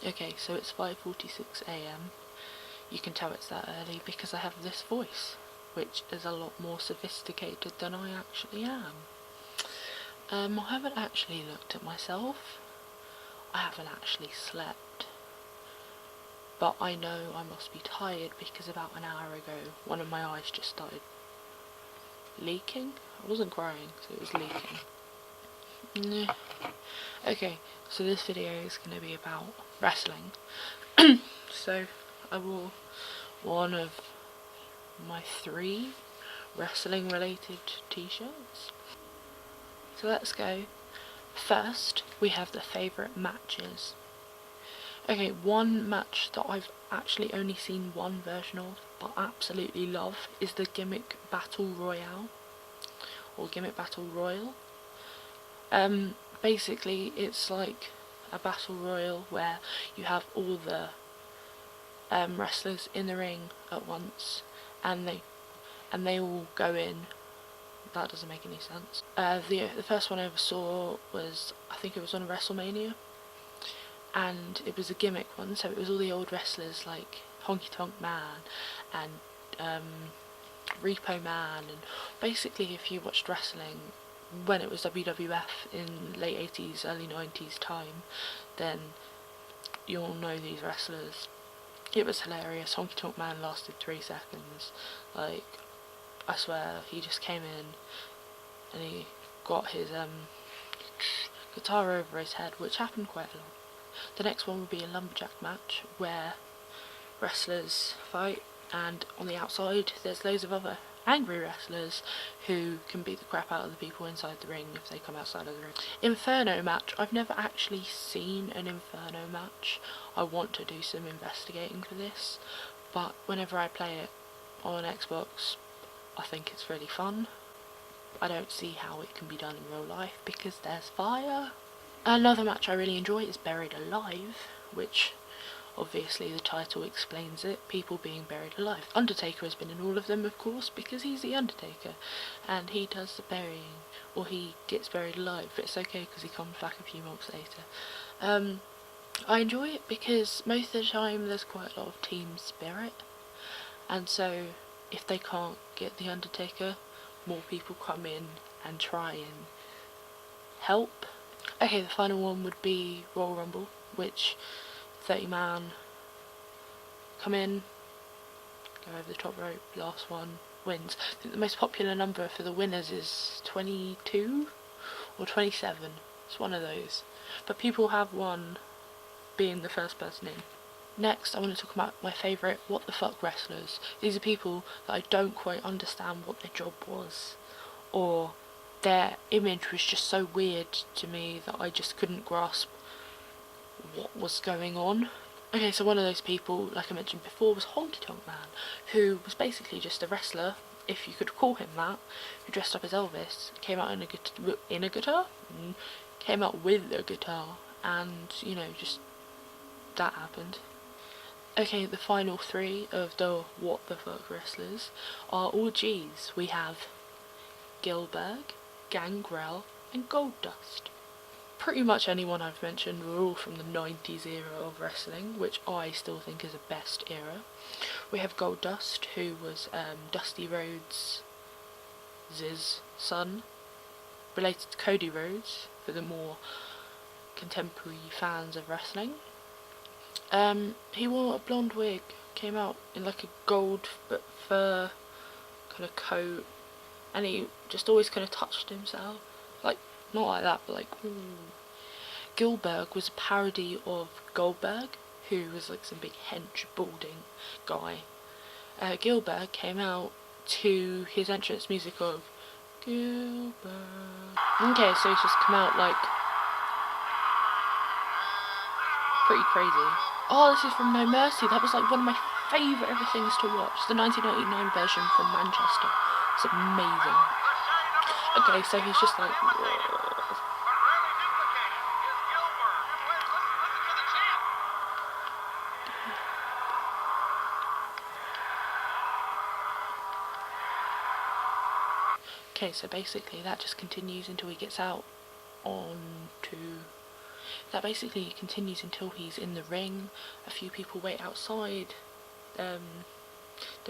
Okay, so it's 5:46 a.m. You can tell it's that early because I have this voice, which is a lot more sophisticated than I actually am. I haven't actually looked at myself. I haven't actually slept. But I know I must be tired because about an hour ago, one of my eyes just started leaking. I wasn't crying, so it was leaking. Okay, so this video is going to be about wrestling. So I wore one of my 3 wrestling related t-shirts. So let's go. First, we have the favourite matches. Okay, one match that I've actually only seen one version of, but absolutely love, is the Gimmick Battle Royale, or Gimmick Battle Royal. Basically, it's like a battle royal where you have all the wrestlers in the ring at once, and they all go in. That doesn't make any sense. The first one I ever saw was, I think it was on WrestleMania, and it was a gimmick one, so it was all the old wrestlers like Honky Tonk Man and Repo Man, and basically if you watched wrestling when it was WWF in late 80s, early 90s time, then you'll know these wrestlers. It was hilarious. Honky Tonk Man lasted 3 seconds. Like, I swear, he just came in and he got his guitar over his head, which happened quite a lot. The next one would be a lumberjack match where wrestlers fight, and on the outside there's loads of other angry wrestlers who can beat the crap out of the people inside the ring if they come outside of the ring. Inferno match. I've never actually seen an Inferno match. I want to do some investigating for this, but whenever I play it on Xbox, I think it's really fun. I don't see how it can be done in real life because there's fire. Another match I really enjoy is Buried Alive, which obviously the title explains it, people being buried alive. Undertaker has been in all of them, of course, because he's the Undertaker, and he does the burying, or he gets buried alive, but it's okay because he comes back a few months later. I enjoy it because most of the time there's quite a lot of team spirit, and so if they can't get the Undertaker, more people come in and try and help. Okay, the final one would be Royal Rumble, which 30 man come in, go over the top rope, last one wins. I think the most popular number for the winners is 22 or 27. It's one of those. But people have won being the first person in. Next, I want to talk about my favourite what the fuck wrestlers. These are people that I don't quite understand what their job was, or their image was just so weird to me that I just couldn't grasp what was going on. Okay, so one of those people, like I mentioned before, was Honky Tonk Man, who was basically just a wrestler, if you could call him that, who dressed up as Elvis, came out came out with a guitar, and, you know, just that happened. Okay, the final 3 of the what the fuck wrestlers are all G's. We have Gillberg, Gangrel, and Goldust. Pretty much anyone I've mentioned were all from the 90s era of wrestling, which I still think is the best era. We have Goldust, who was Dusty Rhodes' son, related to Cody Rhodes for the more contemporary fans of wrestling. He wore a blonde wig, came out in like a gold but fur kind of coat, and he just always kind of touched himself, like, not like that, but like, Gillberg was a parody of Goldberg, who was like some big hench balding guy. Gillberg came out to his entrance music of Gillberg. Okay, so he's just come out like pretty crazy. Oh, this is from No Mercy. That was like one of my favourite ever things to watch. The 1999 version from Manchester. It's amazing. Okay, so he's just like, whoa. Okay, so basically that just continues until he gets out on to that basically continues until he's in the ring. A few people wait outside the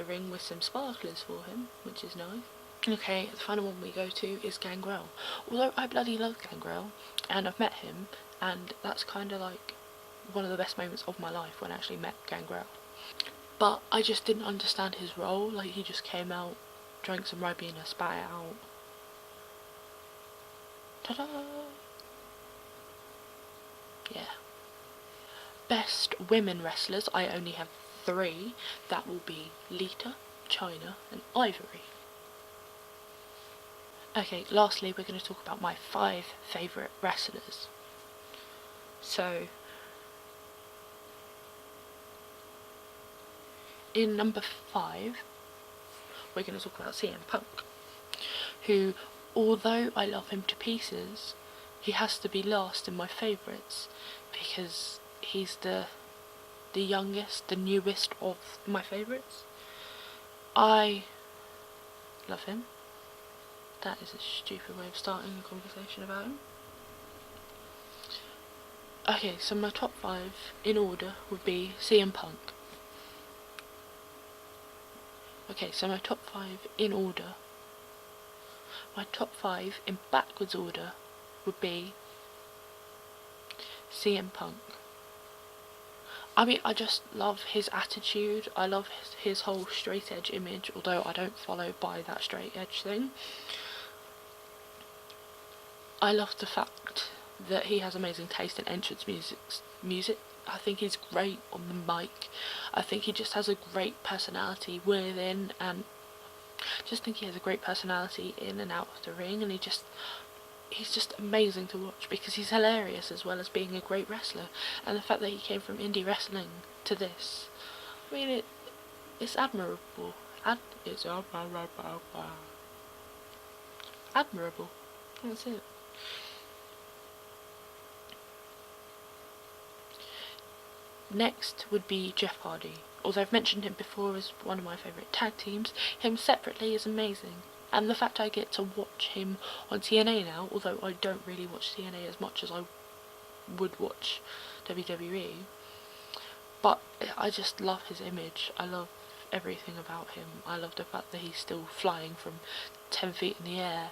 ring with some sparklers for him, which is nice. Okay, the final one we go to is Gangrel. Although I bloody love Gangrel, and I've met him, and that's kind of like one of the best moments of my life when I actually met Gangrel. But I just didn't understand his role. Like, he just came out, drank some Ribena, spat it out. Ta-da! Yeah. Best women wrestlers, I only have 3. That will be Lita, Chyna, and Ivory. Okay, lastly we're going to talk about my 5 favourite wrestlers. So, in number 5, we're going to talk about CM Punk, who, although I love him to pieces, he has to be last in my favourites, because he's the youngest, the newest of my favourites. I love him. That is a stupid way of starting a conversation about him. Okay, so my top 5 in order would be CM Punk. Okay, so my top 5 in order. My top 5 in backwards order would be CM Punk. I mean, I just love his attitude. I love his whole straight edge image, although I don't follow by that straight edge thing. I love the fact that he has amazing taste in entrance music. I think he's great on the mic. I think he just has a great personality within, and just think he has a great personality in and out of the ring, and he's just amazing to watch because he's hilarious as well as being a great wrestler. And the fact that he came from indie wrestling to this, I mean, it's admirable. It's admirable. That's it. Next would be Jeff Hardy. Although I've mentioned him before as one of my favourite tag teams, him separately is amazing. And the fact I get to watch him on TNA now, although I don't really watch TNA as much as I would watch WWE, but I just love his image. I love everything about him. I love the fact that he's still flying from 10 feet in the air.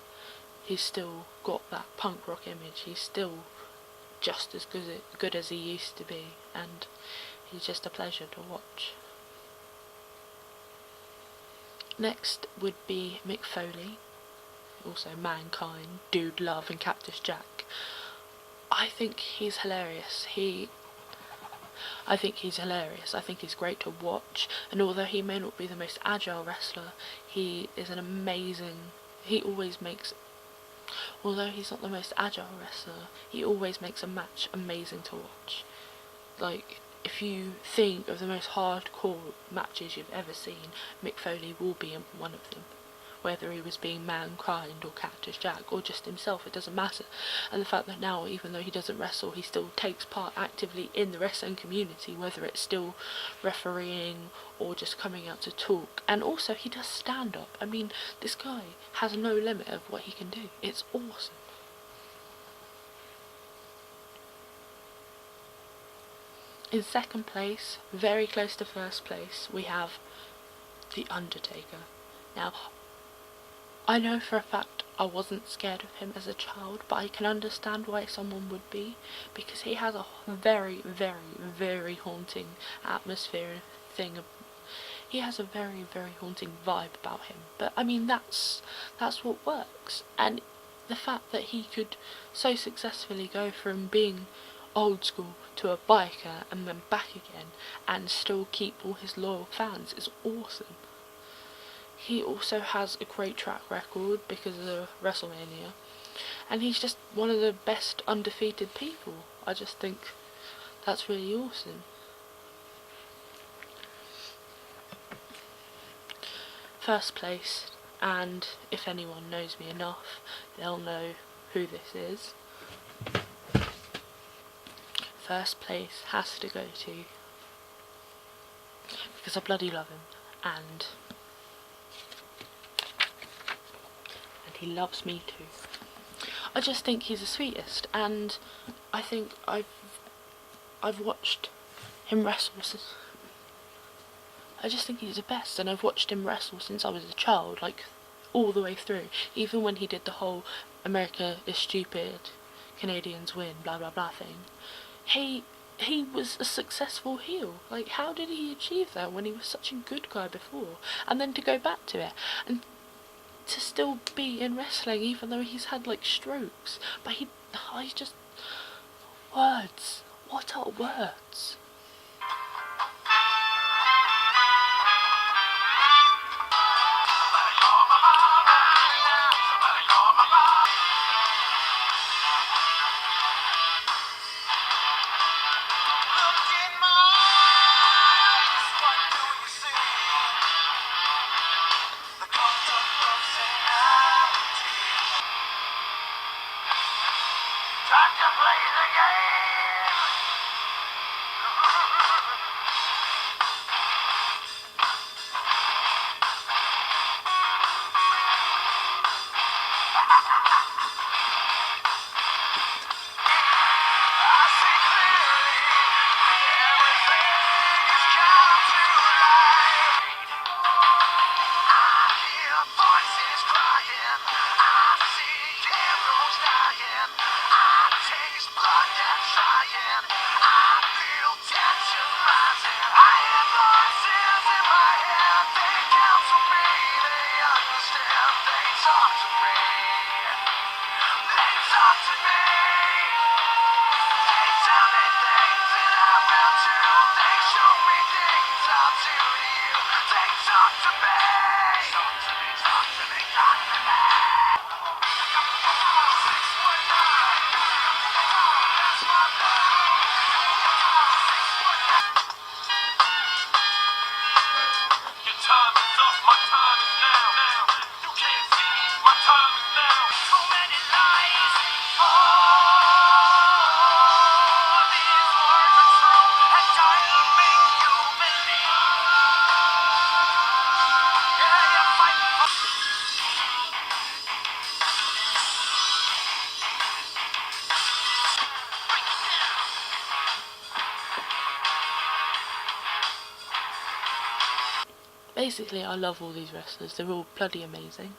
He's still got that punk rock image. He's still just as good as he used to be, and he's just a pleasure to watch. Next would be Mick Foley, also Mankind, Dude Love and Cactus Jack. I think he's hilarious. I think he's hilarious. I think he's great to watch, and although he may not be the most agile wrestler, he is an amazing, although he's not the most agile wrestler, he always makes a match amazing to watch. Like, if you think of the most hardcore matches you've ever seen, Mick Foley will be in one of them. Whether he was being Mankind or Cactus Jack or just himself, it doesn't matter. And the fact that now, even though he doesn't wrestle, he still takes part actively in the wrestling community, whether it's still refereeing or just coming out to talk. And also, he does stand-up. I mean, this guy has no limit of what he can do. It's awesome. In second place, very close to first place, we have The Undertaker. Now, I know for a fact I wasn't scared of him as a child, but I can understand why someone would be, because he has a very, very, very haunting atmosphere thing. He has a very, very haunting vibe about him. But I mean, that's what works. And the fact that he could so successfully go from being old school to a biker and then back again and still keep all his loyal fans is awesome. He also has a great track record because of WrestleMania, and he's just one of the best undefeated people. I just think that's really awesome. First place, and if anyone knows me enough, they'll know who this is. First place has to go to, because I bloody love him, and he loves me too. I just think he's the sweetest, and I think I've watched him wrestle since. I just think he's the best, and I've watched him wrestle since I was a child, like all the way through. Even when he did the whole "America is stupid, Canadians win" blah blah blah thing, he was a successful heel. Like, how did he achieve that when he was such a good guy before? And then to go back to it and to still be in wrestling even though he's had like strokes. But I just, words. What are words? Time to play the game. I see clearly everything is come to life. I hear voices crying. I see heroes dying. I taste blood and trying. I feel tension rising. I hear voices in my head. They counsel me. They understand. They talk to me. They talk to me. They tell me things that I will too. They show me things I'll do to you. They talk to me. Talk to me, talk to me, talk to me. 619. That's my love. Your time is up, my time is now. You can't see me, my time is now. Too many lies. Oh, these words are true, and time will make you believe. Yeah, you're fighting for. Basically, I love all these wrestlers. They're all bloody amazing.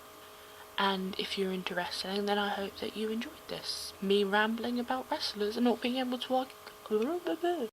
And if you're into wrestling, then I hope that you enjoyed this. Me rambling about wrestlers and not being able to argue.